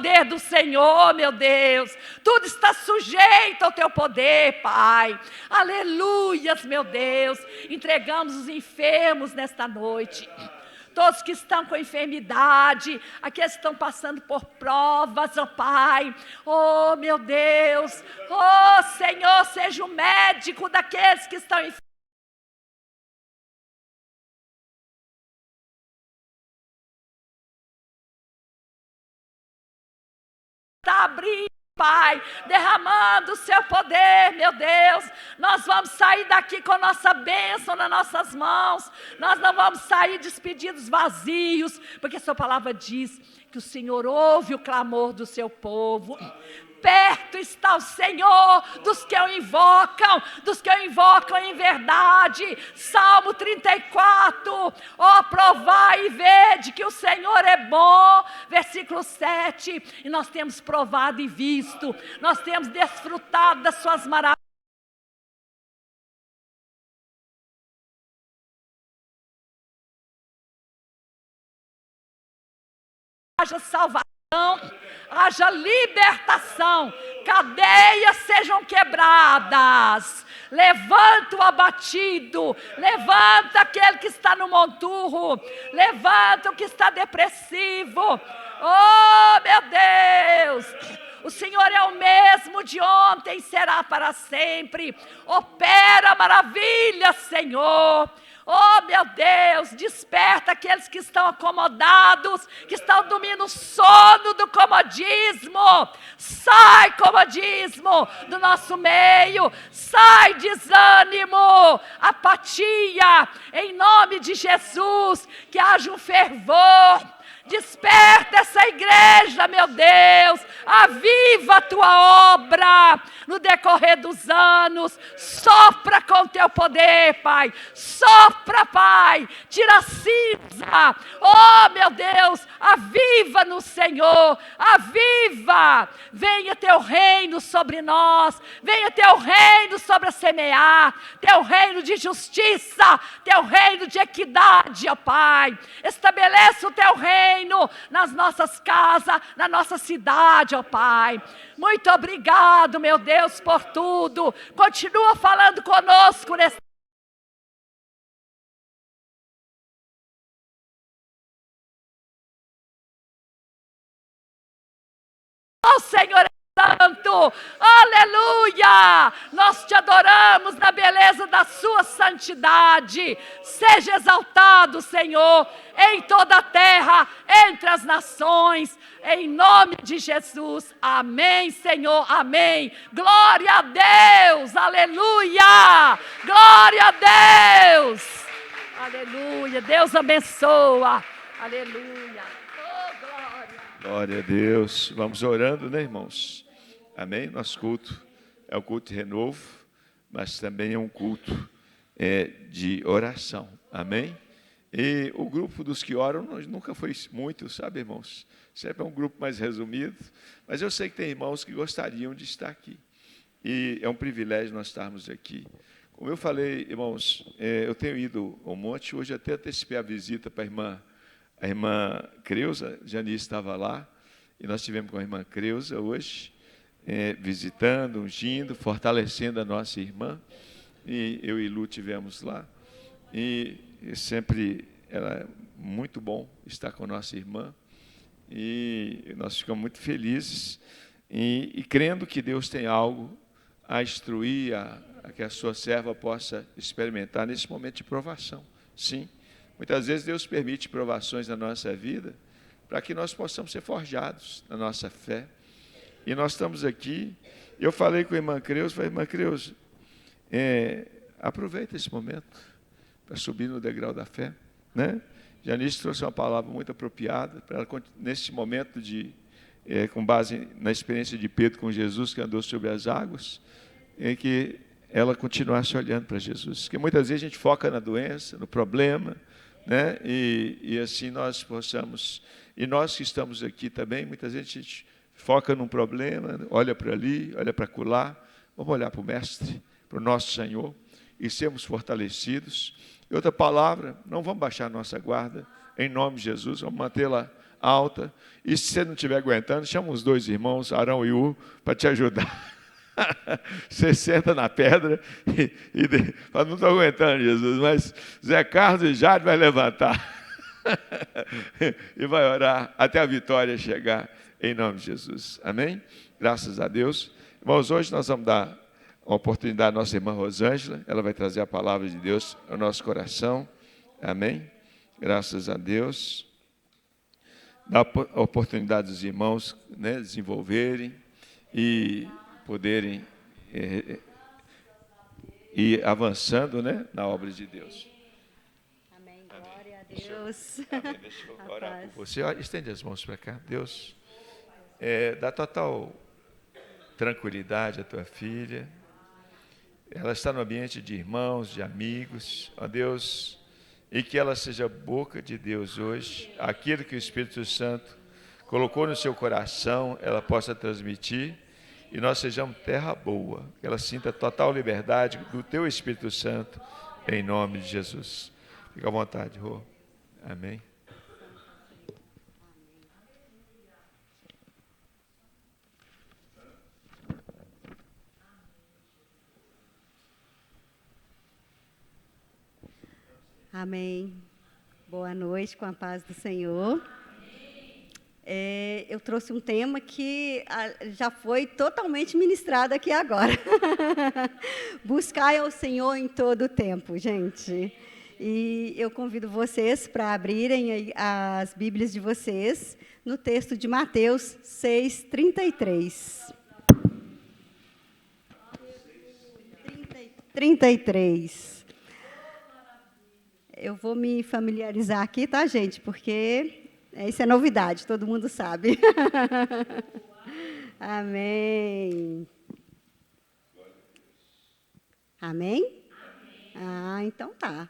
poder do Senhor, meu Deus, tudo está sujeito ao teu poder, Pai, aleluias, meu Deus, entregamos os enfermos nesta noite, todos que estão com enfermidade, aqueles que estão passando por provas, ó Pai, oh meu Deus, oh Senhor, seja o médico daqueles que estão enfermos, está abrindo, Pai, derramando o seu poder, meu Deus, nós vamos sair daqui com nossa bênção nas nossas mãos, nós não vamos sair despedidos vazios, porque a sua palavra diz que o Senhor ouve o clamor do seu povo. Perto está o Senhor dos que o invocam em verdade. Salmo 34, ó, provai e vede que o Senhor é bom. Versículo 7, e nós temos provado e visto, nós temos desfrutado das suas maravilhas. Haja salvação, haja libertação, cadeias sejam quebradas, levanta o abatido, levanta aquele que está no monturro, levanta o que está depressivo, oh meu Deus, o Senhor é o mesmo de ontem, será para sempre, opera maravilha, Senhor. Oh meu Deus, desperta aqueles que estão acomodados, que estão dormindo o sono do comodismo. Sai comodismo do nosso meio, sai desânimo, apatia, em nome de Jesus, que haja um fervor. Desperta essa igreja, meu Deus, aviva a tua obra no decorrer dos anos, sopra com o teu poder, Pai, sopra, Pai, tira a cinza, oh meu Deus, aviva no Senhor, aviva, venha teu reino sobre nós, venha teu reino sobre a semear, teu reino de justiça, teu reino de equidade, ó Pai, estabeleça o teu reino nas nossas casas, na nossa cidade, ó Pai. Muito obrigado, meu Deus, por tudo. Continua falando conosco nesse oh, Senhor Santo, aleluia, nós te adoramos na beleza da sua santidade, seja exaltado, Senhor, em toda a terra, entre as nações, em nome de Jesus, amém, Senhor, amém, glória a Deus, aleluia, glória a Deus, aleluia, Deus abençoa, aleluia, oh glória. Glória a Deus, vamos orando, né, irmãos? Amém? Nosso culto é o culto de renovo, mas também é um culto de oração, amém? E o grupo dos que oram nunca foi muito, sabe, irmãos? Sempre é um grupo mais resumido, mas eu sei que tem irmãos que gostariam de estar aqui, e é um privilégio nós estarmos aqui. Como eu falei, irmãos, eu tenho ido ao monte, hoje até antecipei a visita para a irmã Creuza, Janice estava lá, e nós estivemos com a irmã Creuza hoje, visitando, ungindo, fortalecendo a nossa irmã, e eu e Lu tivemos lá, e sempre era muito bom estar com a nossa irmã, e nós ficamos muito felizes, e crendo que Deus tem algo a instruir, a que a sua serva possa experimentar nesse momento de provação, sim. Muitas vezes Deus permite provações na nossa vida para que nós possamos ser forjados na nossa fé. E nós estamos aqui, eu falei com a irmã Creuza, falei, irmã Creuza, aproveita esse momento para subir no degrau da fé, né? Janice trouxe uma palavra muito apropriada para ela, nesse momento com base na experiência de Pedro com Jesus, que andou sobre as águas, que ela continuasse olhando para Jesus. Porque muitas vezes a gente foca na doença, no problema, né? E assim nós possamos, e nós que estamos aqui também, muitas vezes a gente foca num problema, olha para ali, olha para acolá, vamos olhar para o Mestre, para o nosso Senhor, e sermos fortalecidos. E outra palavra, não vamos baixar a nossa guarda, em nome de Jesus, vamos mantê-la alta. E se você não estiver aguentando, chama os 2 irmãos, Arão e Ur, para te ajudar. Você senta na pedra fala, não estou aguentando, Jesus, mas Zé Carlos e Jade vai levantar e vai orar até a vitória chegar, em nome de Jesus. Amém? Graças a Deus. Irmãos, hoje nós vamos dar uma oportunidade à nossa irmã Rosângela. Ela vai trazer a palavra de Deus ao nosso coração. Amém? Graças a Deus. Dá a oportunidade dos irmãos, né, desenvolverem e poderem ir avançando, né, na obra de Deus. Amém. Glória a Deus. Amém. Deixa eu orar por você. Olha, estende as mãos para cá. Deus, dá total tranquilidade à tua filha. Ela está no ambiente de irmãos, de amigos. Ó Deus, e que ela seja a boca de Deus hoje. Aquilo que o Espírito Santo colocou no seu coração, ela possa transmitir. E nós sejamos terra boa, que ela sinta total liberdade do teu Espírito Santo, em nome de Jesus. Fica à vontade, Rô. Amém. Amém. Boa noite, com a paz do Senhor. Eu trouxe um tema que já foi totalmente ministrado aqui agora. Buscai ao Senhor em todo o tempo, gente. E eu convido vocês para abrirem as Bíblias de vocês no texto de Mateus 6:33. 33. Eu vou me familiarizar aqui, tá, gente? Porque isso é novidade, todo mundo sabe. Amém. Amém? Então tá.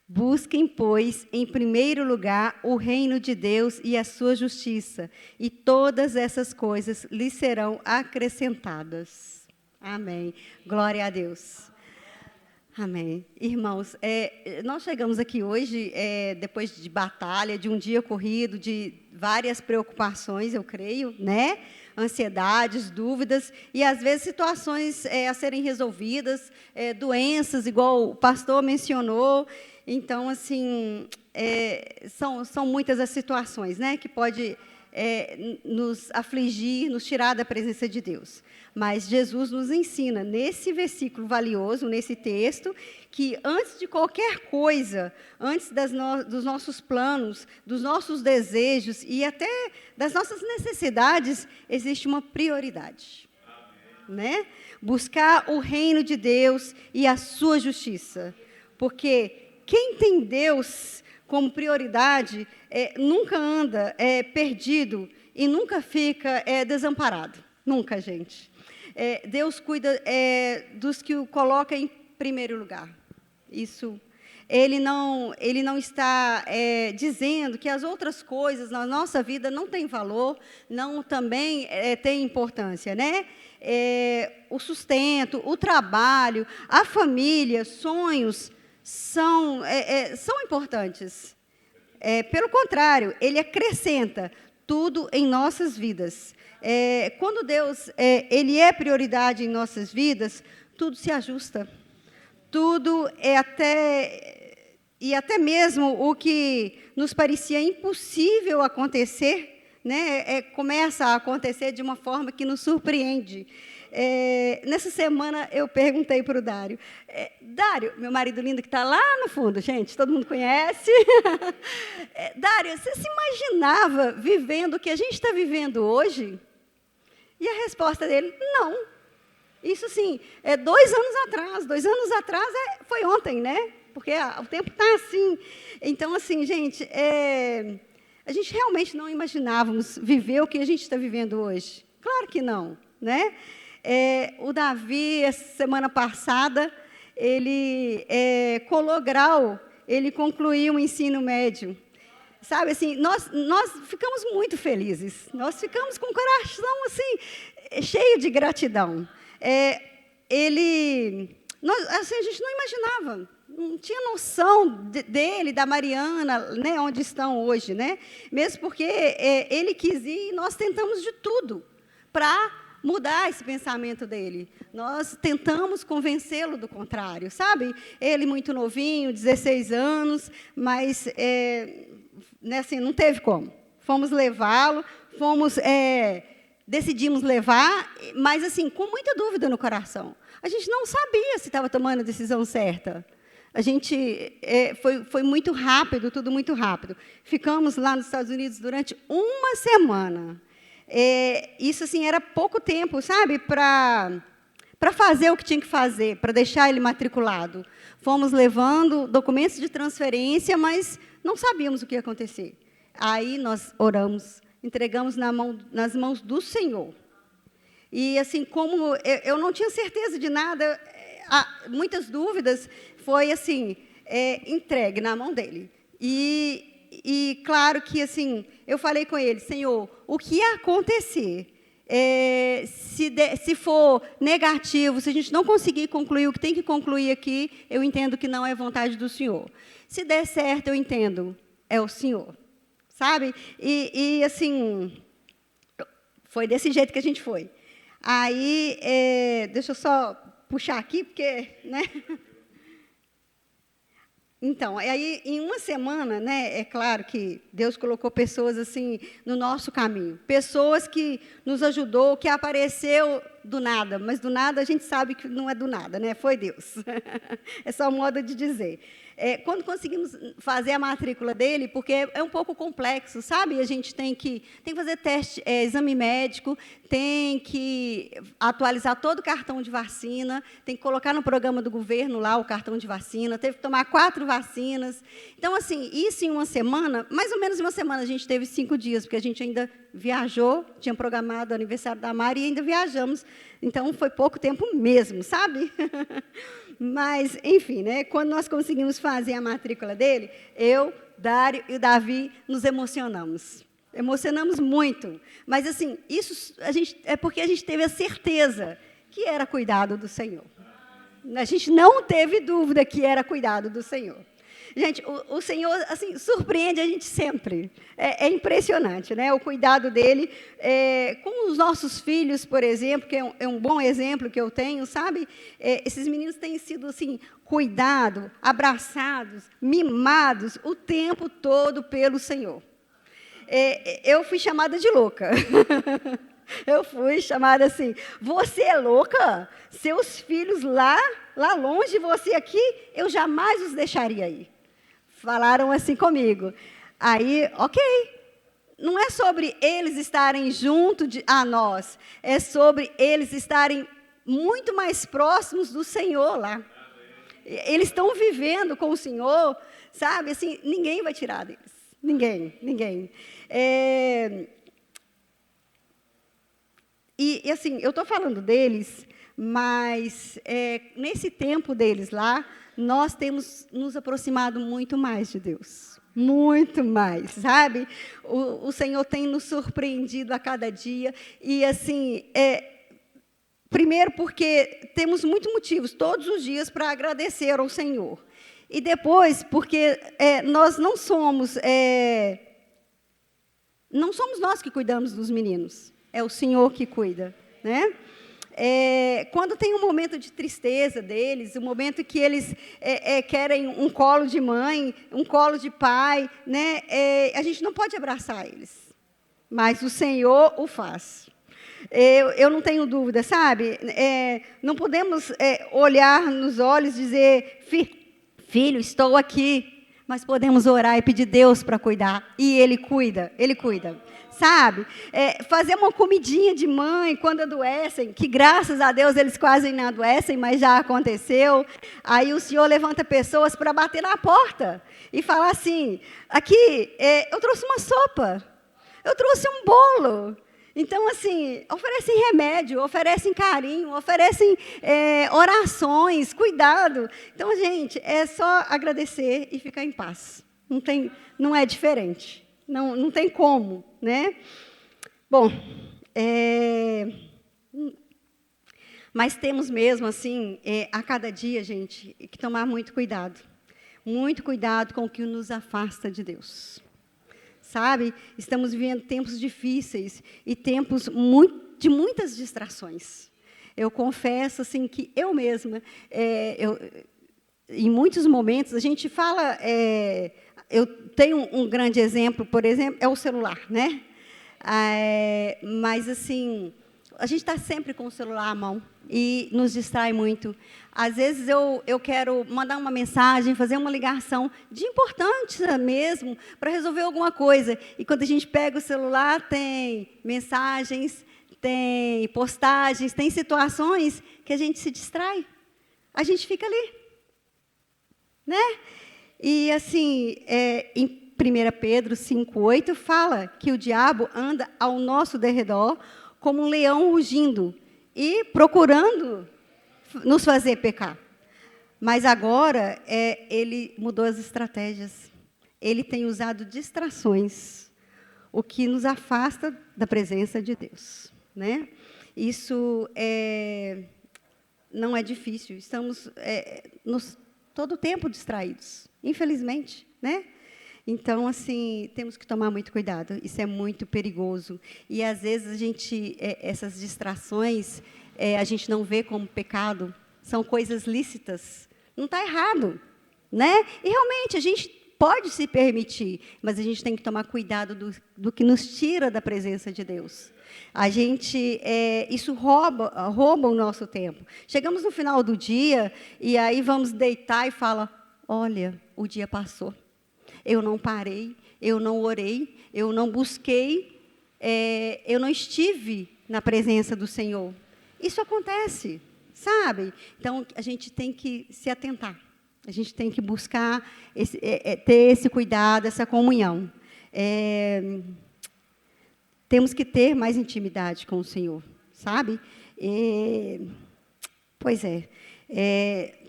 Busquem, pois, em primeiro lugar o reino de Deus e a sua justiça, e todas essas coisas lhes serão acrescentadas. Amém. Glória a Deus. Amém. Irmãos, nós chegamos aqui hoje, depois de batalha, de um dia corrido, de várias preocupações, eu creio, né? Ansiedades, dúvidas, e às vezes situações a serem resolvidas, doenças, igual o pastor mencionou. Então, assim, são muitas as situações, né, que pode nos afligir, nos tirar da presença de Deus. Mas Jesus nos ensina, nesse versículo valioso, nesse texto, que antes de qualquer coisa, antes dos nossos planos, dos nossos desejos e até das nossas necessidades, existe uma prioridade. Né? Buscar o reino de Deus e a sua justiça. Porque quem tem Deus como prioridade nunca anda perdido e nunca fica desamparado. Nunca, gente. Deus cuida dos que o coloca em primeiro lugar. Isso. Ele não está dizendo que as outras coisas na nossa vida não têm valor, não também têm importância, né? O sustento, o trabalho, a família, sonhos são importantes. Pelo contrário, ele acrescenta tudo em nossas vidas. Quando Deus ele é prioridade em nossas vidas, tudo se ajusta. Tudo e até mesmo o que nos parecia impossível acontecer, né, começa a acontecer de uma forma que nos surpreende. Nessa semana, eu perguntei para o Dário. Dário, meu marido lindo que está lá no fundo, gente, todo mundo conhece. Dário, você se imaginava vivendo o que a gente está vivendo hoje? E a resposta dele, não. Isso, sim, 2 anos atrás. 2 anos atrás foi ontem, né? Porque o tempo está assim. Então, assim, gente, a gente realmente não imaginávamos viver o que a gente está vivendo hoje. Claro que não, né? O Davi, semana passada, ele colou grau, ele concluiu o ensino médio. Sabe, assim, nós ficamos muito felizes. Nós ficamos com o coração, assim, cheio de gratidão. Assim, a gente não imaginava, não tinha noção dele, da Mariana, né, onde estão hoje, né? Mesmo porque ele quis ir e nós tentamos de tudo para mudar esse pensamento dele. Nós tentamos convencê-lo do contrário, sabe? Ele muito novinho, 16 anos, mas né, assim, não teve como. Fomos levá-lo, decidimos levar, mas assim, com muita dúvida no coração. A gente não sabia se estava tomando a decisão certa. A gente foi muito rápido, tudo muito rápido. Ficamos lá nos Estados Unidos durante uma semana. Isso assim era pouco tempo, sabe, para fazer o que tinha que fazer, para deixar ele matriculado. Fomos levando documentos de transferência, mas não sabíamos o que ia acontecer. Aí nós oramos, entregamos nas mãos do Senhor. E assim, como eu não tinha certeza de nada, muitas dúvidas, foi assim, entregue na mão dele. E claro que assim, eu falei com ele, Senhor, o que acontecer, se for negativo, se a gente não conseguir concluir o que tem que concluir aqui, eu entendo que não é vontade do Senhor. Se der certo, eu entendo, é o Senhor, sabe? E assim, foi desse jeito que a gente foi. Aí, deixa eu só puxar aqui, porque, né? Então, aí, em uma semana, né, é claro que Deus colocou pessoas assim no nosso caminho. Pessoas que nos ajudou, que apareceu do nada, mas do nada a gente sabe que não é do nada, né? Foi Deus. É só um modo de dizer. Quando conseguimos fazer a matrícula dele, porque é um pouco complexo, sabe? A gente tem que fazer teste, exame médico, tem que atualizar todo o cartão de vacina, tem que colocar no programa do governo lá o cartão de vacina, teve que tomar 4 vacinas. Então, assim, isso em uma semana, mais ou menos em uma semana, a gente teve 5 dias, porque a gente ainda viajou, tinha programado o aniversário da Mari e ainda viajamos. Então, foi pouco tempo mesmo, sabe? Mas, enfim, né, quando nós conseguimos fazer a matrícula dele, eu, Dário e o Davi nos emocionamos. Emocionamos muito. Mas, assim, isso é porque a gente teve a certeza que era cuidado do Senhor. A gente não teve dúvida que era cuidado do Senhor. Gente, o Senhor, assim, surpreende a gente sempre. É impressionante, né? O cuidado dele com os nossos filhos, por exemplo, que é um bom exemplo que eu tenho, sabe? Esses meninos têm sido, assim, cuidados, abraçados, mimados o tempo todo pelo Senhor. Eu fui chamada de louca. Eu fui chamada assim, você é louca? Seus filhos lá longe, você aqui, eu jamais os deixaria ir. Falaram assim comigo. Aí, ok, não é sobre eles estarem junto a nós, é sobre eles estarem muito mais próximos do Senhor lá. Eles estão vivendo com o Senhor, sabe? Assim, ninguém vai tirar deles. Ninguém. E assim, eu estou falando deles, mas nesse tempo deles lá, nós temos nos aproximado muito mais de Deus. Muito mais, sabe? O Senhor tem nos surpreendido a cada dia. E, assim, primeiro porque temos muitos motivos, todos os dias, para agradecer ao Senhor. E depois, porque nós não somos nós que cuidamos dos meninos. É o Senhor que cuida, né? Quando tem um momento de tristeza deles, um momento que eles querem um colo de mãe, um colo de pai, né? A gente não pode abraçar eles, mas o Senhor o faz. Eu não tenho dúvida, sabe? Não podemos olhar nos olhos e dizer, filho, estou aqui, mas podemos orar e pedir Deus para cuidar, e Ele cuida. Sabe? Fazer uma comidinha de mãe quando adoecem, que graças a Deus eles quase não adoecem, mas já aconteceu. Aí o Senhor levanta pessoas para bater na porta e falar assim, aqui, eu trouxe uma sopa, eu trouxe um bolo. Então, assim, oferecem remédio, oferecem carinho, oferecem orações, cuidado. Então, gente, é só agradecer e ficar em paz. Não é diferente. Não tem como, né? Bom, Mas temos mesmo, assim, a cada dia, gente, que tomar muito cuidado. Muito cuidado com o que nos afasta de Deus. Sabe? Estamos vivendo tempos difíceis e tempos de muitas distrações. Eu confesso, assim, que eu mesma, em muitos momentos, a gente fala... eu tenho um grande exemplo, por exemplo, é o celular, né? Mas, assim, a gente está sempre com o celular à mão e nos distrai muito. Às vezes, eu quero mandar uma mensagem, fazer uma ligação de importância mesmo, para resolver alguma coisa. E quando a gente pega o celular, tem mensagens, tem postagens, tem situações que a gente se distrai. A gente fica ali, né? E, assim, em 1 Pedro 5,8, fala que o diabo anda ao nosso derredor como um leão rugindo e procurando nos fazer pecar. Mas agora, ele mudou as estratégias. Ele tem usado distrações, o que nos afasta da presença de Deus, né? Isso não é difícil. Estamos todo o tempo distraídos, infelizmente, né? Então, assim, temos que tomar muito cuidado. Isso é muito perigoso. E, às vezes, essas distrações, a gente não vê como pecado. São coisas lícitas. Não está errado, né? E, realmente, a gente pode se permitir, mas a gente tem que tomar cuidado do que nos tira da presença de Deus. Isso rouba o nosso tempo. Chegamos no final do dia, e aí vamos deitar e fala, olha, o dia passou. Eu não parei, eu não orei, eu não busquei, eu não estive na presença do Senhor. Isso acontece, sabe? Então, a gente tem que se atentar. A gente tem que buscar ter esse cuidado, essa comunhão. Temos que ter mais intimidade com o Senhor, sabe? Pois é.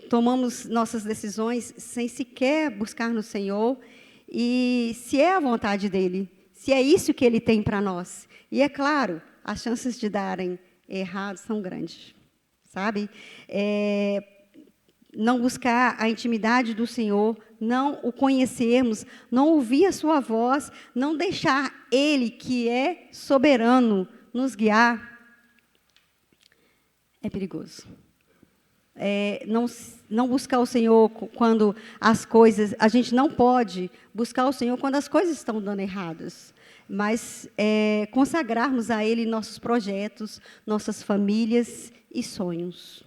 Tomamos nossas decisões sem sequer buscar no Senhor, e se é a vontade dEle, se é isso que Ele tem para nós. E, é claro, as chances de darem errado são grandes, sabe? Não buscar a intimidade do Senhor, não o conhecermos, não ouvir a sua voz, não deixar Ele, que é soberano, nos guiar, é perigoso. Não buscar o Senhor quando as coisas... A gente não pode buscar o Senhor quando as coisas estão dando erradas, mas consagrarmos a Ele nossos projetos, nossas famílias e sonhos.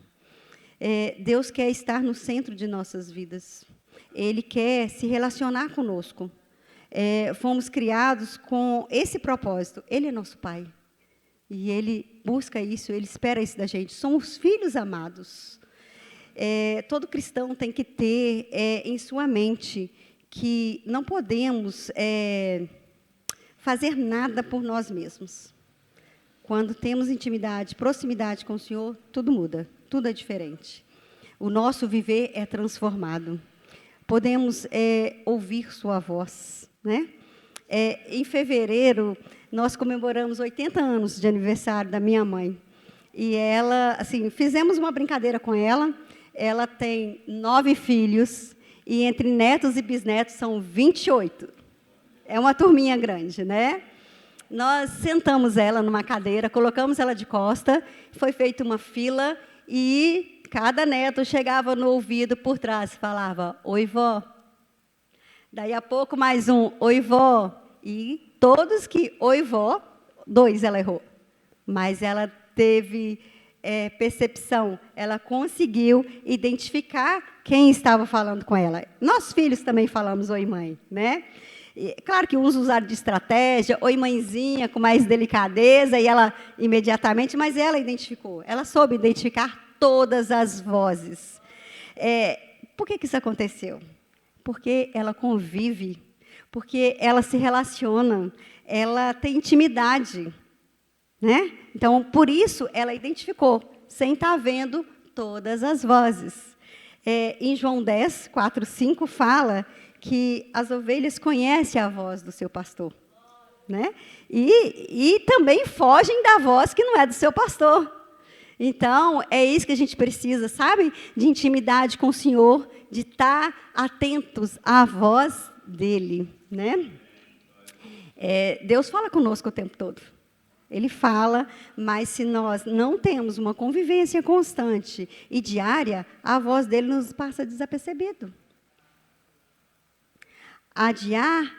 Deus quer estar no centro de nossas vidas. Ele quer se relacionar conosco. Fomos criados com esse propósito. Ele é nosso Pai. E Ele busca isso, Ele espera isso da gente. Somos filhos amados. Todo cristão tem que ter em sua mente que não podemos fazer nada por nós mesmos. Quando temos intimidade, proximidade com o Senhor, tudo muda, tudo é diferente. O nosso viver é transformado. Podemos ouvir sua voz, né? Em fevereiro, nós comemoramos 80 anos de aniversário da minha mãe. E ela, assim, fizemos uma brincadeira com ela. Ela tem 9 filhos, e entre netos e bisnetos são 28. É uma turminha grande, né? Nós sentamos ela numa cadeira, colocamos ela de costa, foi feita uma fila, e cada neto chegava no ouvido por trás e falava, oi, vó. Daí a pouco mais um, oi, vó. E todos que, oi, vó, 2 ela errou. Mas ela teve percepção, ela conseguiu identificar quem estava falando com ela. Nós filhos também falamos oi, mãe, né? Claro que uns usaram de estratégia, oi, mãezinha, com mais delicadeza, e ela imediatamente, mas ela identificou, ela soube identificar todas as vozes. Por que isso aconteceu? Porque ela convive, porque ela se relaciona, ela tem intimidade, né? Então, por isso, ela identificou, sem estar vendo todas as vozes. Em João 10, 4, 5, fala que as ovelhas conhecem a voz do seu pastor, né? E também fogem da voz que não é do seu pastor. Então, é isso que a gente precisa, sabe? De intimidade com o Senhor, de estar atentos à voz dEle, né? Deus fala conosco o tempo todo. Ele fala, mas se nós não temos uma convivência constante e diária, a voz dele nos passa desapercebido. Adiar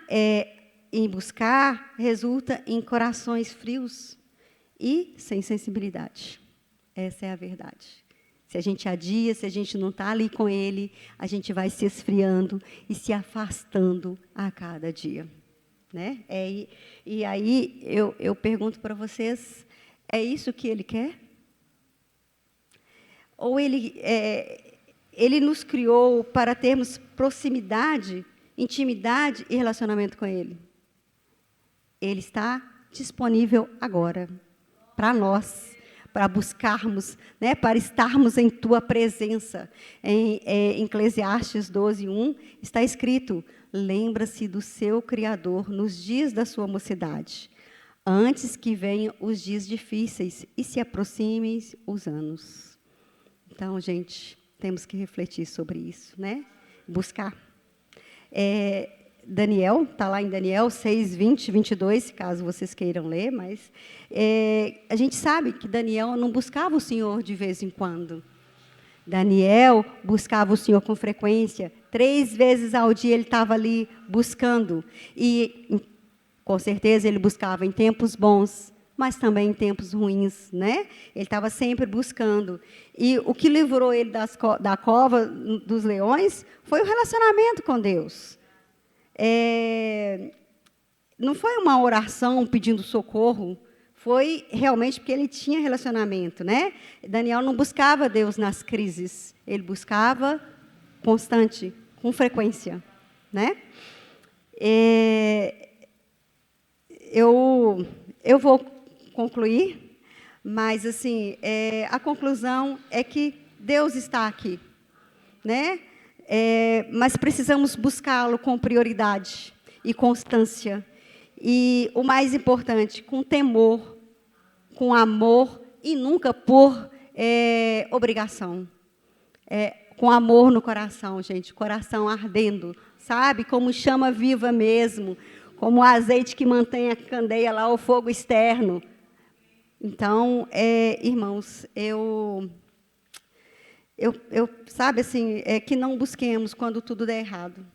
em buscar resulta em corações frios e sem sensibilidade. Essa é a verdade. Se a gente adia, se a gente não está ali com ele, a gente vai se esfriando e se afastando a cada dia. Né? E aí eu pergunto para vocês, é isso que ele quer? Ou ele nos criou para termos proximidade, intimidade e relacionamento com ele? Ele está disponível agora para nós, para buscarmos, né, para estarmos em tua presença. Em Eclesiastes 12:1 está escrito: lembra-se do seu Criador nos dias da sua mocidade, antes que venham os dias difíceis e se aproximem os anos. Então, gente, temos que refletir sobre isso, né? Buscar. Daniel, está lá em Daniel 6:20, 22, caso vocês queiram ler, mas a gente sabe que Daniel não buscava o Senhor de vez em quando. Daniel buscava o Senhor com frequência. 3 vezes ao dia ele estava ali buscando. E, com certeza, ele buscava em tempos bons, mas também em tempos ruins, né? Ele estava sempre buscando. E o que livrou ele da cova dos leões foi o relacionamento com Deus. Não foi uma oração pedindo socorro, foi realmente porque ele tinha relacionamento, né? Daniel não buscava Deus nas crises, ele buscava constante, com frequência, né? Eu vou concluir, mas assim, a conclusão é que Deus está aqui, né? Mas precisamos buscá-lo com prioridade e constância. E o mais importante, com temor, com amor e nunca por obrigação. Com amor no coração, gente, coração ardendo, sabe? Como chama viva mesmo, como o azeite que mantém a candeia lá, o fogo externo. Então, irmãos, sabe assim, que não busquemos quando tudo der errado,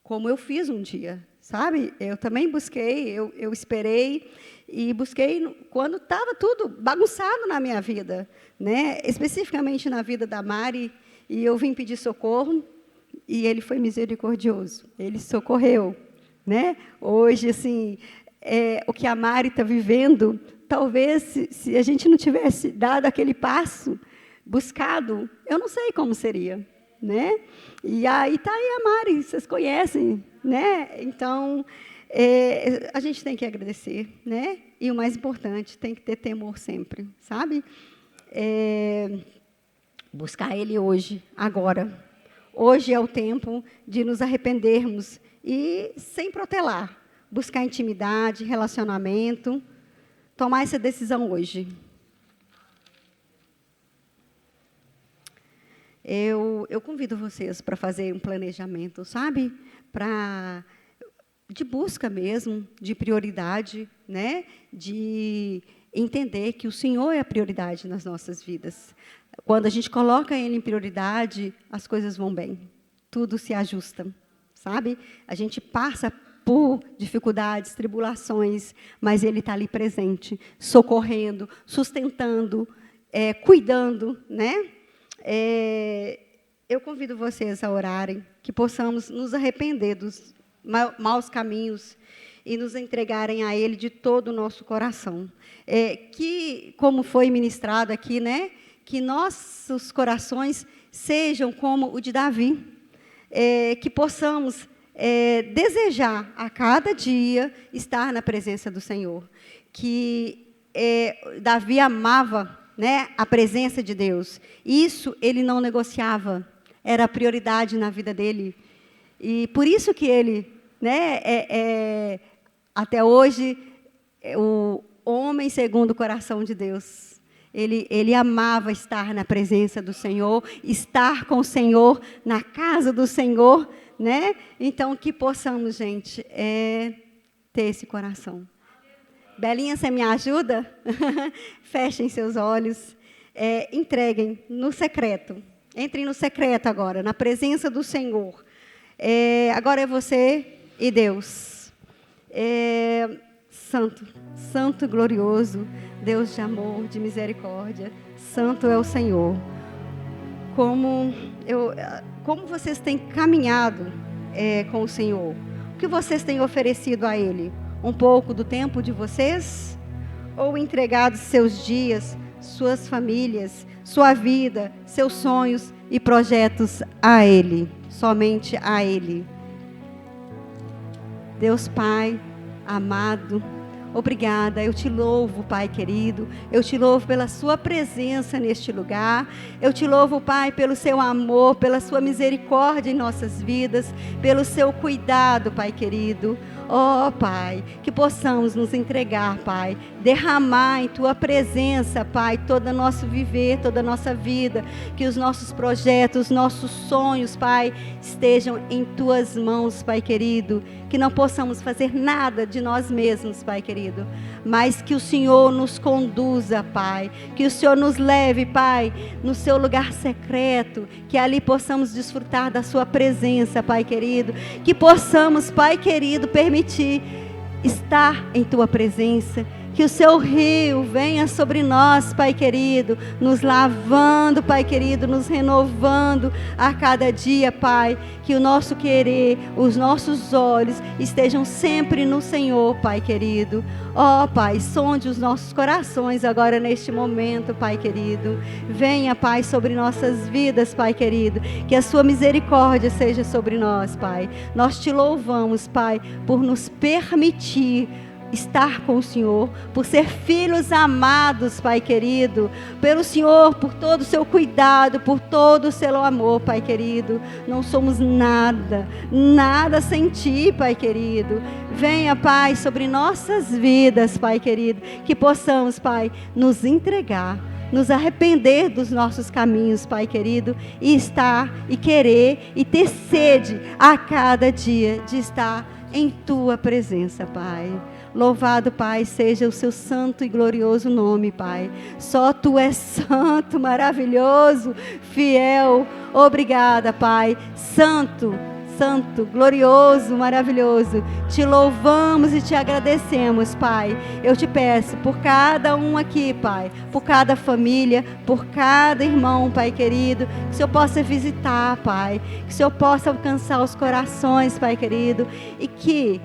como eu fiz um dia, sabe? Eu também busquei, eu esperei e busquei quando estava tudo bagunçado na minha vida, né? Especificamente na vida da Mari, e eu vim pedir socorro e ele foi misericordioso, ele socorreu, né? Hoje, assim, o que a Mari está vivendo, talvez se a gente não tivesse dado aquele passo, buscado, eu não sei como seria, né? E aí está aí a Mari, vocês conhecem, né? Então, a gente tem que agradecer, né? E o mais importante, tem que ter temor sempre, sabe? Buscar Ele hoje, agora. Hoje é o tempo de nos arrependermos e, sem protelar, buscar intimidade, relacionamento, tomar essa decisão hoje. Eu convido vocês para fazer um planejamento, sabe? De busca mesmo, de prioridade, né? De entender que o Senhor é a prioridade nas nossas vidas. Quando a gente coloca Ele em prioridade, as coisas vão bem. Tudo se ajusta, sabe? A gente passa por dificuldades, tribulações, mas Ele está ali presente, socorrendo, sustentando, cuidando, né? Eu convido vocês a orarem, que possamos nos arrepender dos maus caminhos e nos entregarem a Ele de todo o nosso coração. Que, como foi ministrado aqui, né, que nossos corações sejam como o de Davi, que possamos desejar a cada dia estar na presença do Senhor. Que Davi amava, né, a presença de Deus. Isso ele não negociava, era a prioridade na vida dele. E por isso que ele, né, até hoje, o homem segundo o coração de Deus. Ele amava estar na presença do Senhor, estar com o Senhor, na casa do Senhor, né? Então, que possamos, gente, ter esse coração. Belinha, você me ajuda? Fechem seus olhos, entreguem no secreto. Entrem no secreto agora, na presença do Senhor. Agora é você e Deus. Santo, santo e glorioso, Deus de amor, de misericórdia, santo é o Senhor. Como vocês têm caminhado com o Senhor? O que vocês têm oferecido a Ele? Um pouco do tempo de vocês? Ou entregado seus dias, suas famílias, sua vida, seus sonhos e projetos a Ele? Somente a Ele. Deus Pai amado, obrigada, eu te louvo, Pai querido, eu te louvo pela sua presença neste lugar, eu te louvo, Pai, pelo seu amor, pela sua misericórdia em nossas vidas, pelo seu cuidado, Pai querido. Ó, Pai, que possamos nos entregar, Pai, derramar em Tua presença, Pai, todo o nosso viver, toda a nossa vida, que os nossos projetos, os nossos sonhos, Pai, estejam em Tuas mãos, Pai querido, que não possamos fazer nada de nós mesmos, Pai querido, mas que o Senhor nos conduza, Pai, que o Senhor nos leve, Pai, no seu lugar secreto, que ali possamos desfrutar da sua presença, Pai querido, que possamos, Pai querido, permitir estar em Tua presença, que o Seu rio venha sobre nós, Pai querido, nos lavando, Pai querido, nos renovando a cada dia, Pai, que o nosso querer, os nossos olhos estejam sempre no Senhor, Pai querido. Ó, Pai, sonde os nossos corações agora neste momento, Pai querido. Venha, Pai, sobre nossas vidas, Pai querido, que a Sua misericórdia seja sobre nós, Pai. Nós Te louvamos, Pai, por nos permitir estar com o Senhor, por ser filhos amados, Pai querido, pelo Senhor, por todo o seu cuidado, por todo o seu amor, Pai querido. Não somos nada, nada sem Ti, Pai querido. Venha, Pai, sobre nossas vidas, Pai querido, que possamos, Pai, nos entregar, nos arrepender dos nossos caminhos, Pai querido, e estar, e querer, e ter sede a cada dia de estar em Tua presença, Pai. Louvado, Pai, seja o Seu santo e glorioso nome, Pai. Só Tu és santo, maravilhoso, fiel. Obrigada, Pai. Santo, santo, glorioso, maravilhoso. Te louvamos e Te agradecemos, Pai. Eu Te peço por cada um aqui, Pai, por cada família, por cada irmão, Pai querido, que o Senhor possa visitar, Pai, que o Senhor possa alcançar os corações, Pai querido, e que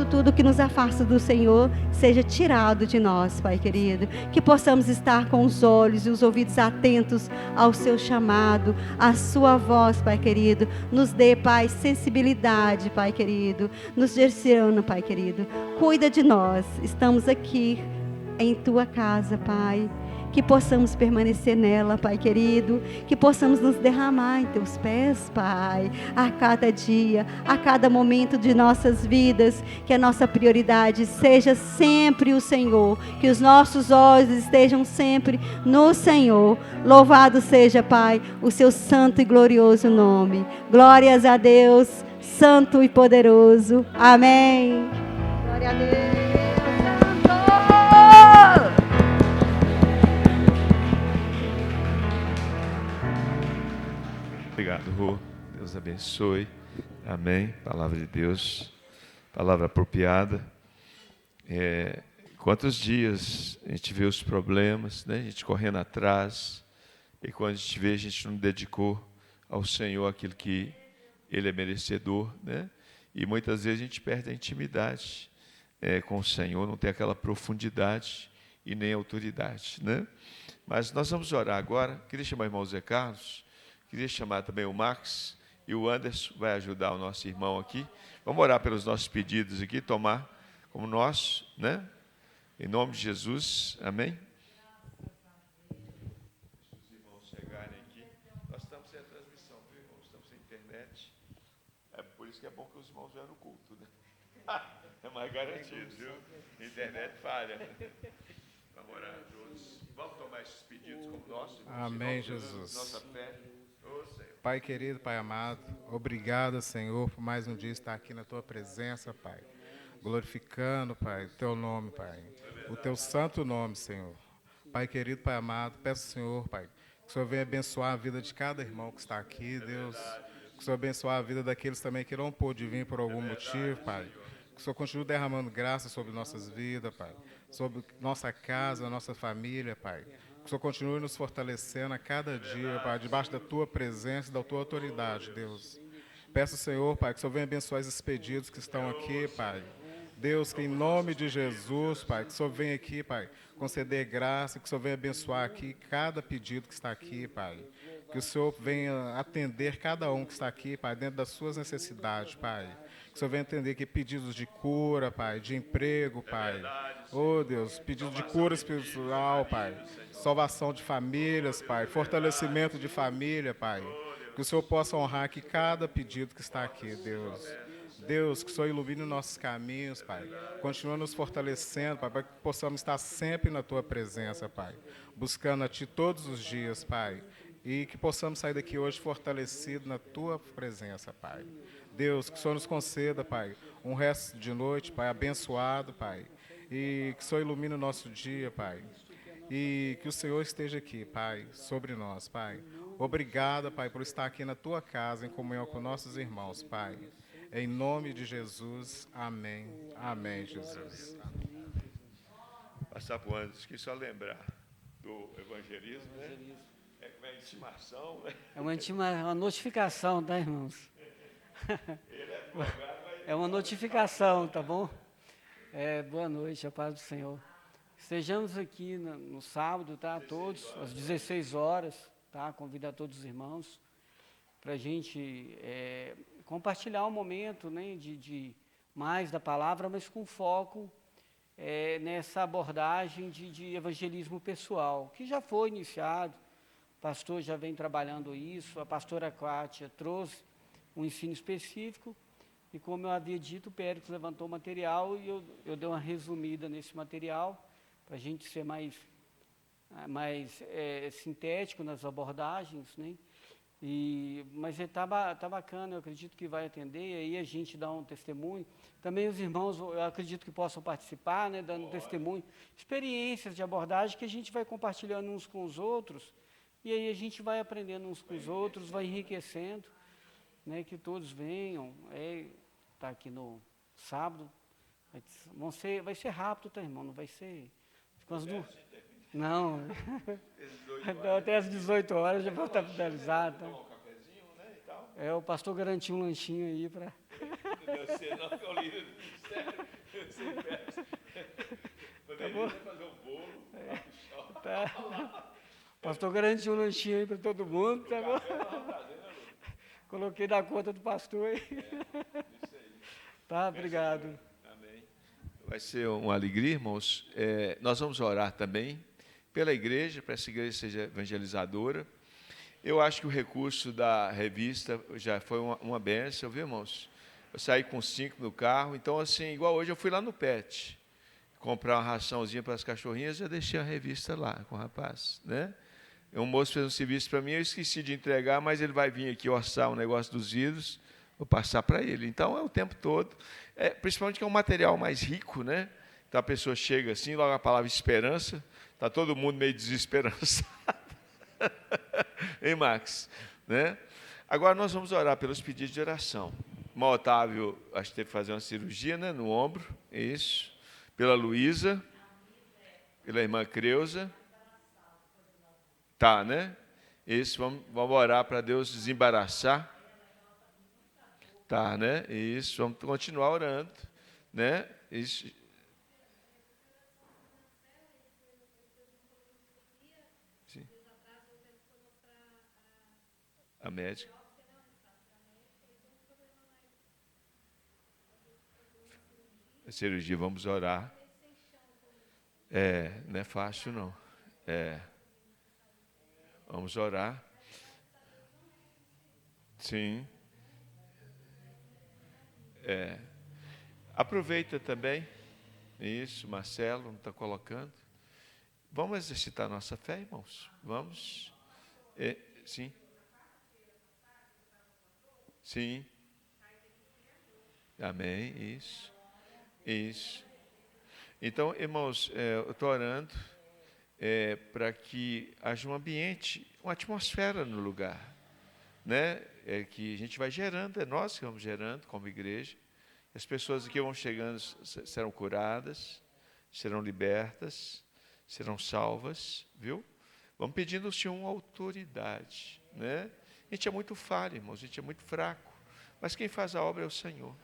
tudo que nos afasta do Senhor seja tirado de nós, Pai querido, que possamos estar com os olhos e os ouvidos atentos ao Seu chamado, à Sua voz, Pai querido. Nos dê, Pai, sensibilidade, Pai querido, nos direciona, Pai querido, cuida de nós, estamos aqui em Tua casa, Pai, que possamos permanecer nela, Pai querido, que possamos nos derramar em Teus pés, Pai, a cada dia, a cada momento de nossas vidas, que a nossa prioridade seja sempre o Senhor, que os nossos olhos estejam sempre no Senhor. Louvado seja, Pai, o Seu santo e glorioso nome. Glórias a Deus, santo e poderoso. Amém. Glória a Deus. Obrigado, Rô. Deus abençoe. Amém. Palavra de Deus. Palavra apropriada. Quantos dias a gente vê os problemas, né? A gente correndo atrás. E quando a gente vê, a gente não dedicou ao Senhor aquilo que Ele é merecedor, né? E muitas vezes a gente perde a intimidade com o Senhor, não tem aquela profundidade e nem autoridade, né? Mas nós vamos orar agora. Queria chamar o irmão Zé Carlos. Queria chamar também o Max e o Anderson vai ajudar o nosso irmão aqui. Vamos orar pelos nossos pedidos aqui, tomar como nosso, né? Em nome de Jesus, amém? Os irmãos chegarem aqui. Nós estamos sem a transmissão, viu, irmãos? Estamos sem internet. É por isso que é bom que os irmãos venham no culto, né? É mais garantido, viu? A internet falha. Vamos orar juntos. Vamos Amém, Jesus. Pai querido, Pai amado, obrigado, Senhor, por mais um dia estar aqui na Tua presença, Pai. Glorificando, Pai, o Teu nome, Pai. O Teu santo nome, Senhor. Pai querido, Pai amado, peço, Senhor, Pai, que o Senhor venha abençoar a vida de cada irmão que está aqui, Deus. Que o Senhor abençoe a vida daqueles também que não pôde vir por algum motivo, Pai. Que o Senhor continue derramando graça sobre nossas vidas, Pai. Sobre nossa casa, nossa família, Pai. Que o Senhor continue nos fortalecendo a cada dia, Pai, debaixo da Tua presença e da Tua autoridade, Deus. Peço, Senhor, Pai, que o Senhor venha abençoar esses pedidos que estão aqui, Pai. Deus, que em nome de Jesus, Pai, que o Senhor venha aqui, Pai, conceder graça, que o Senhor venha abençoar aqui cada pedido que está aqui, Pai. Que o Senhor venha atender cada um que está aqui, Pai, dentro das suas necessidades, Pai. Que o Senhor venha atender aqui pedidos de cura, Pai, de emprego, Pai. Oh, Deus, pedidos de cura espiritual, Pai. Salvação de famílias, Pai. Fortalecimento de família, Pai. Que o Senhor possa honrar aqui cada pedido que está aqui, Deus. Deus, que o Senhor ilumine nossos caminhos, Pai. Continua nos fortalecendo, Pai, para que possamos estar sempre na Tua presença, Pai. Buscando a Ti todos os dias, Pai. E que possamos sair daqui hoje fortalecidos na Tua presença, Pai. Deus, que o Senhor nos conceda, Pai, um resto de noite, Pai, abençoado, Pai. E que o Senhor ilumine o nosso dia, Pai. E que o Senhor esteja aqui, Pai, sobre nós, Pai. Obrigado, Pai, por estar aqui na Tua casa, em comunhão com nossos irmãos, Pai. Em nome de Jesus, amém. Amém, Jesus. Passar por antes, que só lembrar do evangelismo, né? É uma intimação, né? É uma notificação, tá, irmãos? É uma notificação, tá bom? Boa noite, a paz do Senhor. Estejamos aqui no sábado, tá? Todos, às 16 horas, tá? Convido a todos os irmãos para a gente compartilhar um momento, né, de mais da palavra, mas com foco nessa abordagem de evangelismo pessoal, que já foi iniciado. O pastor já vem trabalhando isso, a pastora Kátia trouxe um ensino específico, e como eu havia dito, o Pérez levantou o material e eu dei uma resumida nesse material, para a gente ser mais sintético nas abordagens, né? Mas está bacana, eu acredito que vai atender, e aí a gente dá um testemunho. Também os irmãos, eu acredito que possam participar, né, dando testemunho, experiências de abordagem que a gente vai compartilhando uns com os outros, e aí a gente vai aprendendo uns com os outros, vai enriquecendo, né, que todos venham. Está aqui no sábado, vai ser rápido, tá, irmão? Não vai ser... Não, até às 18 horas já vou estar finalizado. Tá? O pastor garantiu um lanchinho aí para... Você não, que é o líder do ministério. Você peça. Poderia fazer um bolo. Tá. O pastor garantiu um lanchinho aí para todo mundo. Tá bom? Coloquei na conta do pastor aí. Tá, obrigado. Amém. Vai ser uma alegria, irmãos. Nós vamos orar também pela igreja, para essa igreja seja evangelizadora. Eu acho que o recurso da revista já foi uma bênção, viu, irmãos? Eu saí com 5 no carro, então, assim, igual hoje, eu fui lá no PET, comprar uma raçãozinha para as cachorrinhas, já deixei a revista lá com o rapaz, né? Um moço fez um serviço para mim, eu esqueci de entregar, mas ele vai vir aqui orçar um negócio dos vidros, vou passar para ele. Então, é o tempo todo, principalmente que é um material mais rico, né? Então, a pessoa chega assim, logo a palavra esperança, está todo mundo meio desesperançado. Hein, Max? Né? Agora, nós vamos orar pelos pedidos de oração. O irmão Otávio, acho que teve que fazer uma cirurgia, né, no ombro, isso. Pela Luísa, pela irmã Creuza. Tá, né? Isso, vamos orar para Deus desembaraçar. Tá, né? Isso, vamos continuar orando, né? Isso. Sim. A médica. A cirurgia, vamos orar. Não é fácil, não. Vamos orar. Sim. Aproveita também. Isso, Marcelo está colocando. Vamos exercitar nossa fé, irmãos? Vamos? Sim. Sim. Amém. Isso. Isso. Então, irmãos, eu estou orando para que haja um ambiente, uma atmosfera no lugar, né? Que a gente vai gerando, é nós que vamos gerando como igreja. As pessoas que vão chegando serão curadas, serão libertas, serão salvas, viu? Vamos pedindo ao Senhor uma autoridade, né? A gente é muito falho, irmãos, a gente é muito fraco, mas quem faz a obra é o Senhor.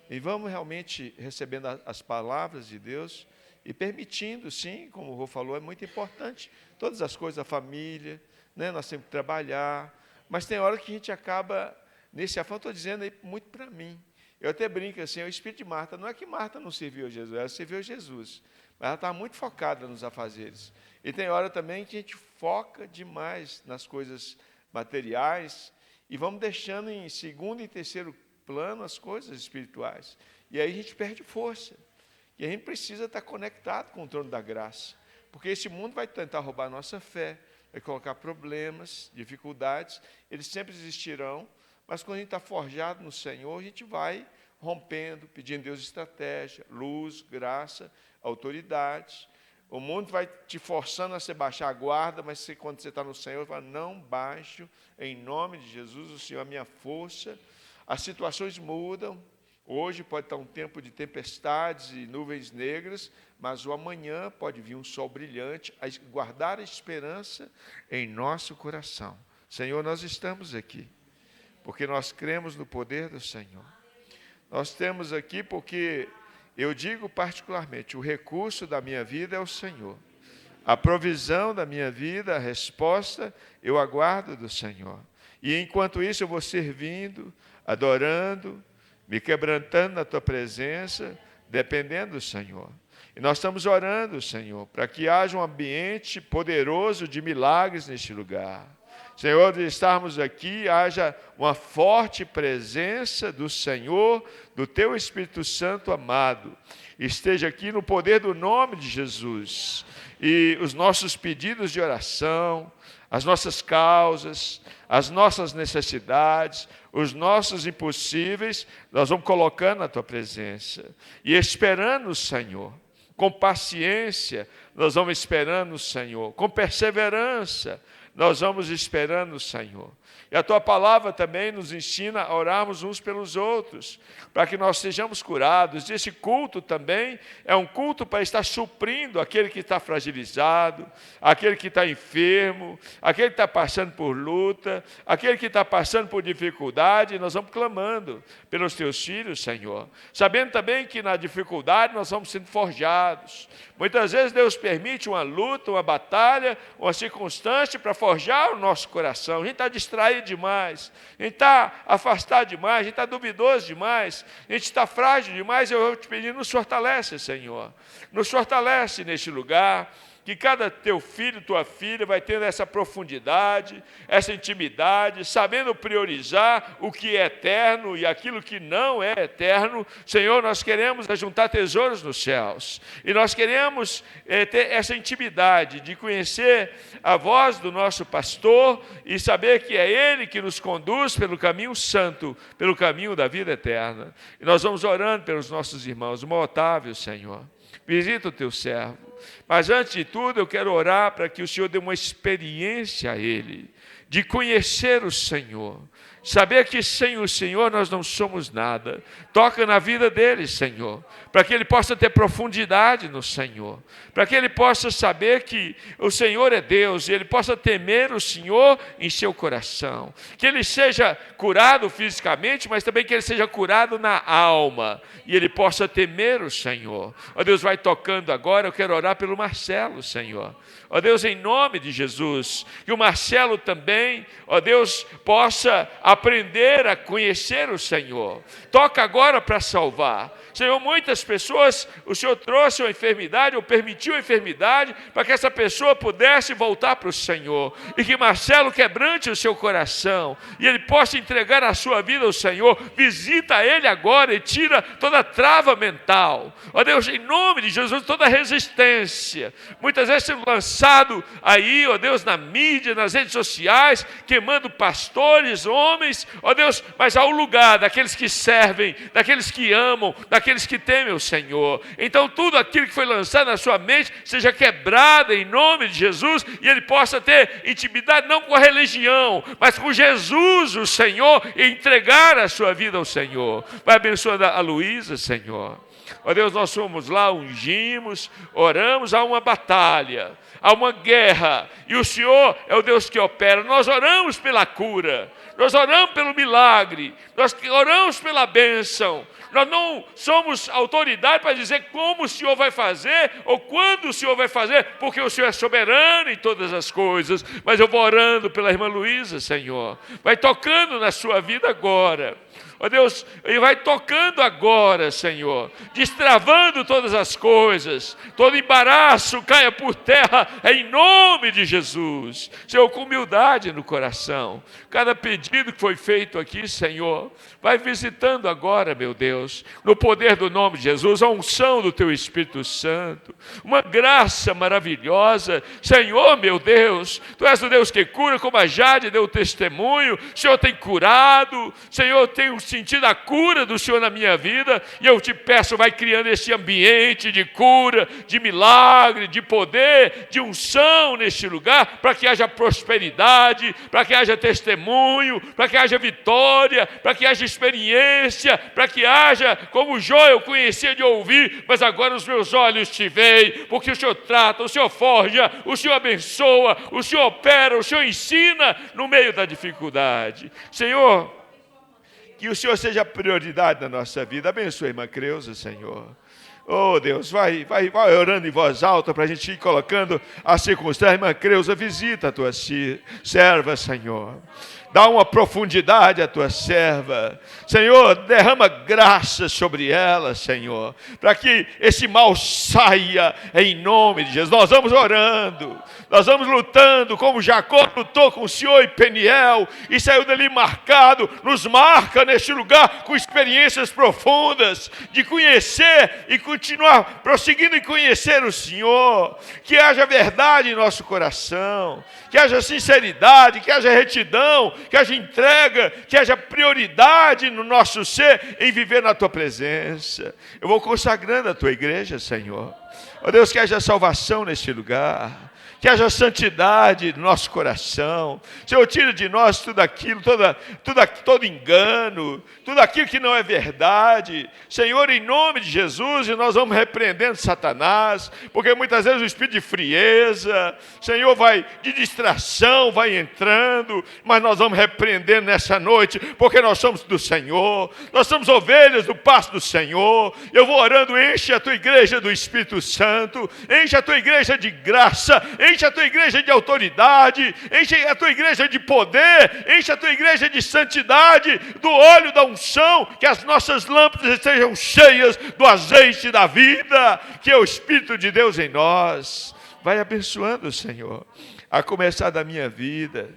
E vamos realmente recebendo as palavras de Deus e permitindo, sim, como o Rô falou, é muito importante. Todas as coisas, a família, né? Nós temos que trabalhar, mas tem hora que a gente acaba, nesse afã, estou dizendo aí muito para mim. Eu até brinco assim, o espírito de Marta, não é que Marta não serviu a Jesus, ela serviu a Jesus, mas ela estava muito focada nos afazeres. E tem hora também que a gente foca demais nas coisas materiais e vamos deixando em segundo e terceiro plano as coisas espirituais. E aí a gente perde força. E a gente precisa estar conectado com o trono da graça, porque esse mundo vai tentar roubar a nossa fé, vai colocar problemas, dificuldades, eles sempre existirão, mas quando a gente está forjado no Senhor, a gente vai rompendo, pedindo a Deus estratégia, luz, graça, autoridade. O mundo vai te forçando a você baixar a guarda, mas quando você está no Senhor, vai não baixo, em nome de Jesus, o Senhor é a minha força. As situações mudam. Hoje pode estar um tempo de tempestades e nuvens negras, mas o amanhã pode vir um sol brilhante, a guardar a esperança em nosso coração. Senhor, nós estamos aqui, porque nós cremos no poder do Senhor. Nós temos aqui porque, eu digo particularmente, o recurso da minha vida é o Senhor. A provisão da minha vida, a resposta, eu aguardo do Senhor. E enquanto isso eu vou servindo, adorando, me quebrantando na Tua presença, dependendo do Senhor. E nós estamos orando, Senhor, para que haja um ambiente poderoso de milagres neste lugar. Senhor, de estarmos aqui, haja uma forte presença do Senhor, do Teu Espírito Santo amado. Esteja aqui no poder do nome de Jesus. E os nossos pedidos de oração, as nossas causas, as nossas necessidades, os nossos impossíveis, nós vamos colocando na Tua presença. E esperando o Senhor, com paciência, nós vamos esperando o Senhor, com perseverança, nós vamos esperando o Senhor. E a Tua palavra também nos ensina a orarmos uns pelos outros, para que nós sejamos curados. E esse culto também é um culto para estar suprindo aquele que está fragilizado, aquele que está enfermo, aquele que está passando por luta, aquele que está passando por dificuldade. Nós vamos clamando pelos Teus filhos, Senhor, sabendo também que na dificuldade nós vamos sendo forjados. Muitas vezes Deus permite uma luta, uma batalha, uma circunstância para forjar o nosso coração. A gente está distraído demais, a gente está afastado demais, a gente está duvidoso demais, a gente está frágil demais. Eu vou te pedir, nos fortalece, Senhor, nos fortalece neste lugar, que cada teu filho, tua filha vai tendo essa profundidade, essa intimidade, sabendo priorizar o que é eterno e aquilo que não é eterno. Senhor, nós queremos ajuntar tesouros nos céus, e nós queremos ter essa intimidade de conhecer a voz do nosso pastor e saber que é Ele que nos conduz pelo caminho santo, pelo caminho da vida eterna. E nós vamos orando pelos nossos irmãos. O Otávio, Senhor, visita o Teu servo. Mas antes de tudo eu quero orar para que o Senhor dê uma experiência a ele, de conhecer o Senhor, saber que sem o Senhor nós não somos nada. Toca na vida dele, Senhor, para que ele possa ter profundidade no Senhor, para que ele possa saber que o Senhor é Deus, e ele possa temer o Senhor em seu coração, que ele seja curado fisicamente, mas também que ele seja curado na alma, e ele possa temer o Senhor. Ó Deus, vai tocando agora. Eu quero orar pelo Marcelo, Senhor. Ó Deus, em nome de Jesus, que o Marcelo também, ó Deus, possa aprender a conhecer o Senhor. Toca agora para salvar. Senhor, muitas pessoas, o Senhor trouxe uma enfermidade, ou permitiu a enfermidade, para que essa pessoa pudesse voltar para o Senhor, e que Marcelo quebrante o seu coração, e ele possa entregar a sua vida ao Senhor. Visita ele agora e tira toda trava mental. Ó Deus, em nome de Jesus, toda resistência, violência, muitas vezes sendo lançado aí, ó Deus, na mídia, nas redes sociais, queimando pastores, homens, ó Deus, mas há um lugar daqueles que servem, daqueles que amam, daqueles que temem o Senhor. Então tudo aquilo que foi lançado na sua mente seja quebrado em nome de Jesus, e ele possa ter intimidade não com a religião, mas com Jesus, o Senhor, e entregar a sua vida ao Senhor. Vai abençoando a Luísa, Senhor. Ó Deus, nós fomos lá, ungimos, oramos, há uma batalha, há uma guerra, e o Senhor é o Deus que opera. Nós oramos pela cura, nós oramos pelo milagre, nós oramos pela bênção. Nós não somos autoridade para dizer como o Senhor vai fazer ou quando o Senhor vai fazer, porque o Senhor é soberano em todas as coisas. Mas eu vou orando pela irmã Luísa, Senhor. Vai tocando na sua vida agora. Ó Deus, Ele vai tocando agora, Senhor, destravando todas as coisas, todo embaraço caia por terra, em nome de Jesus. Senhor, com humildade no coração, cada pedido que foi feito aqui, Senhor, vai visitando agora, meu Deus, no poder do nome de Jesus, a unção do Teu Espírito Santo, uma graça maravilhosa. Senhor, meu Deus, Tu és o Deus que cura, como a Jade deu testemunho. O Senhor tem curado, Senhor, eu tenho sentido a cura do Senhor na minha vida, e eu te peço, vai criando esse ambiente de cura, de milagre, de poder, de unção neste lugar, para que haja prosperidade, para que haja testemunho, para que haja vitória, para que haja experiência, para que haja, como Jó eu conhecia de ouvir, mas agora os meus olhos te veem, porque o Senhor trata, o Senhor forja, o Senhor abençoa, o Senhor opera, o Senhor ensina no meio da dificuldade. Senhor, que o Senhor seja a prioridade na nossa vida. Abençoe a irmã Creuza, Senhor. Oh, Deus, vai orando em voz alta para a gente ir colocando a circunstância. Irmã Creuza, visita a tua serva, Senhor. Dá uma profundidade à tua serva. Senhor, derrama graça sobre ela, Senhor, para que esse mal saia em nome de Jesus. Nós vamos orando, nós vamos lutando, como Jacó lutou com o Senhor e Peniel, e saiu dali marcado. Nos marca neste lugar com experiências profundas, de conhecer e continuar prosseguindo em conhecer o Senhor. Que haja verdade em nosso coração, que haja sinceridade, que haja retidão, que haja entrega, que haja prioridade no nosso ser em viver na Tua presença. Eu vou consagrando a Tua igreja, Senhor. Ó Deus, que haja salvação neste lugar, que haja santidade no nosso coração. Senhor, tira de nós tudo aquilo, todo engano, tudo aquilo que não é verdade. Senhor, em nome de Jesus, e nós vamos repreendendo Satanás, porque muitas vezes o espírito de frieza, Senhor, de distração, vai entrando, mas nós vamos repreendendo nessa noite, porque nós somos do Senhor, nós somos ovelhas do pasto do Senhor. Eu vou orando, enche a Tua igreja do Espírito Santo, enche a Tua igreja de graça, enche a Tua igreja de autoridade, enche a Tua igreja de poder, enche a Tua igreja de santidade, do óleo da unção, que as nossas lâmpadas sejam cheias do azeite da vida, que é o Espírito de Deus em nós. Vai abençoando, Senhor, a começar da minha vida,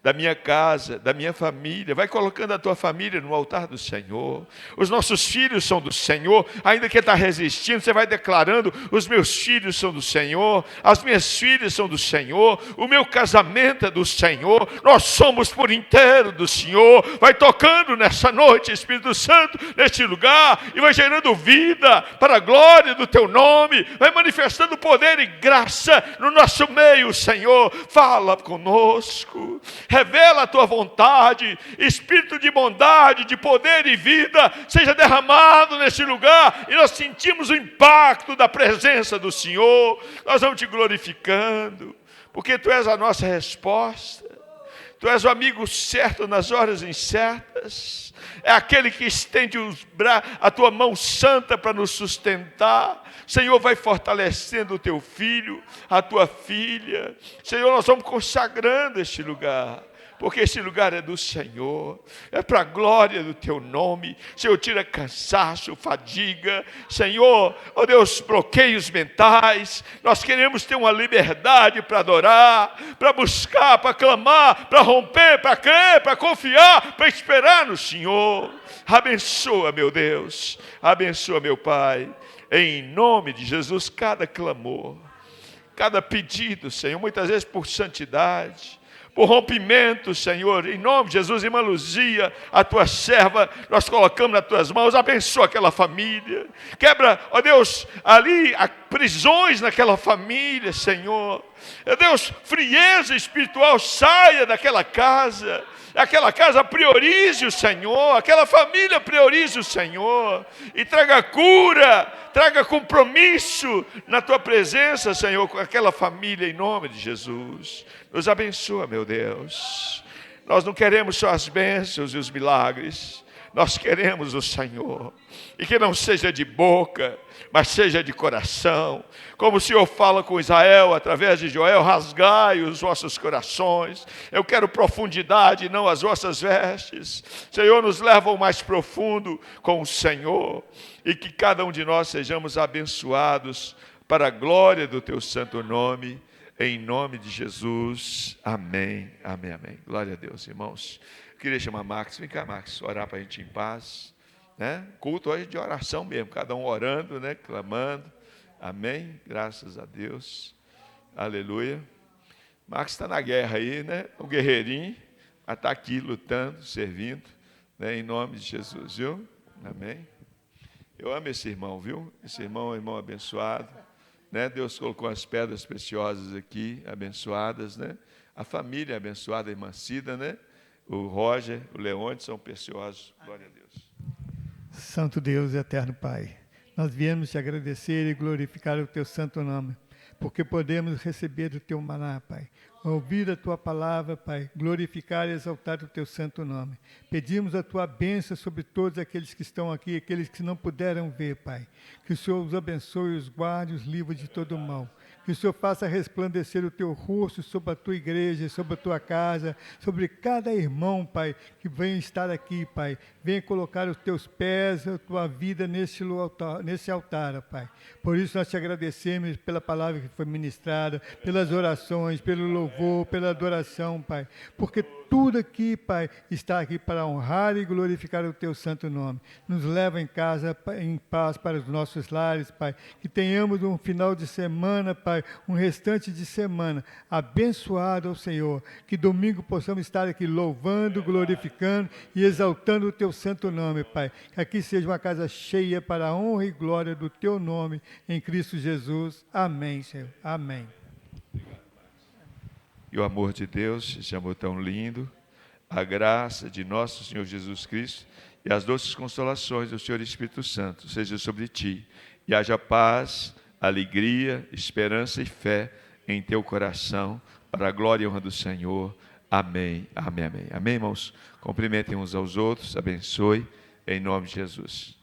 da minha casa, da minha família. Vai colocando a tua família no altar do Senhor. Os nossos filhos são do Senhor. Ainda que está resistindo, você vai declarando: os meus filhos são do Senhor, as minhas filhas são do Senhor, o meu casamento é do Senhor, nós somos por inteiro do Senhor. Vai tocando nessa noite, Espírito Santo, neste lugar, e vai gerando vida para a glória do teu nome. Vai manifestando poder e graça no nosso meio, Senhor. Fala conosco, revela a tua vontade. Espírito de bondade, de poder e vida seja derramado neste lugar, e nós sentimos o impacto da presença do Senhor. Nós vamos te glorificando, porque tu és a nossa resposta. Tu és o amigo certo nas horas incertas. É aquele que estende a tua mão santa para nos sustentar. Senhor, vai fortalecendo o teu filho, a tua filha. Senhor, nós vamos consagrando este lugar, porque esse lugar é do Senhor, é para a glória do teu nome. Senhor, tira cansaço, fadiga, Senhor, ó Deus, bloqueios mentais. Nós queremos ter uma liberdade para adorar, para buscar, para clamar, para romper, para crer, para confiar, para esperar no Senhor. Abençoa, meu Deus, abençoa, meu Pai, em nome de Jesus, cada clamor, cada pedido, Senhor, muitas vezes por santidade, por rompimento, Senhor, em nome de Jesus. Irmã Luzia, a tua serva, nós colocamos nas tuas mãos, abençoa aquela família, quebra, ó Deus, ali prisões naquela família, Senhor, ó Deus, frieza espiritual saia daquela casa, aquela casa priorize o Senhor, aquela família priorize o Senhor, e traga cura, traga compromisso na tua presença, Senhor, com aquela família, em nome de Jesus. Nos abençoa, meu Deus. Nós não queremos só as bênçãos e os milagres, nós queremos o Senhor, e que não seja de boca, mas seja de coração, como o Senhor fala com Israel, através de Joel: rasgai os vossos corações. Eu quero profundidade, não as vossas vestes. Senhor, nos leva ao mais profundo com o Senhor, e que cada um de nós sejamos abençoados para a glória do teu santo nome, em nome de Jesus. Amém, amém, amém. Glória a Deus, irmãos. Eu queria chamar Max. Vem cá, Max, orar para a gente em paz, né? Culto hoje de oração mesmo, cada um orando, né? Clamando. Amém, graças a Deus. Aleluia. Max está na guerra aí, né? Um guerreirinho, mas está aqui lutando, servindo, né? Em nome de Jesus, viu? Amém. Eu amo esse irmão, viu? Esse irmão é um irmão abençoado, né? Deus colocou as pedras preciosas aqui, abençoadas, né? A família é abençoada, a irmã Cida, né? O Roger, o Leonte são preciosos. Glória a Deus. Santo Deus e eterno Pai, nós viemos te agradecer e glorificar o teu santo nome, porque podemos receber do teu maná, Pai, ouvir a tua palavra, Pai, glorificar e exaltar o teu santo nome. Pedimos a tua bênção sobre todos aqueles que estão aqui, aqueles que não puderam ver, Pai. Que o Senhor os abençoe, os guarde, os livre de todo mal. Que o Senhor faça resplandecer o teu rosto sobre a tua igreja, sobre a tua casa, sobre cada irmão, Pai, que venha estar aqui, Pai. Venha colocar os teus pés, a tua vida nesse altar, Pai. Por isso nós te agradecemos pela palavra que foi ministrada, pelas orações, pelo louvor, pela adoração, Pai. Porque tudo aqui, Pai, está aqui para honrar e glorificar o teu santo nome. Nos leva em casa em paz para os nossos lares, Pai. Que tenhamos um final de semana, Pai, um restante de semana abençoado ao Senhor. Que domingo possamos estar aqui louvando, glorificando e exaltando o teu santo nome, Pai. Que aqui seja uma casa cheia para a honra e glória do teu nome, em Cristo Jesus. Amém, Senhor. Amém. E o amor de Deus, esse amor tão lindo, a graça de nosso Senhor Jesus Cristo e as doces consolações do Senhor Espírito Santo seja sobre ti. E haja paz, alegria, esperança e fé em teu coração, para a glória e honra do Senhor. Amém, amém, amém. Amém, irmãos? Cumprimentem uns aos outros, abençoe, em nome de Jesus.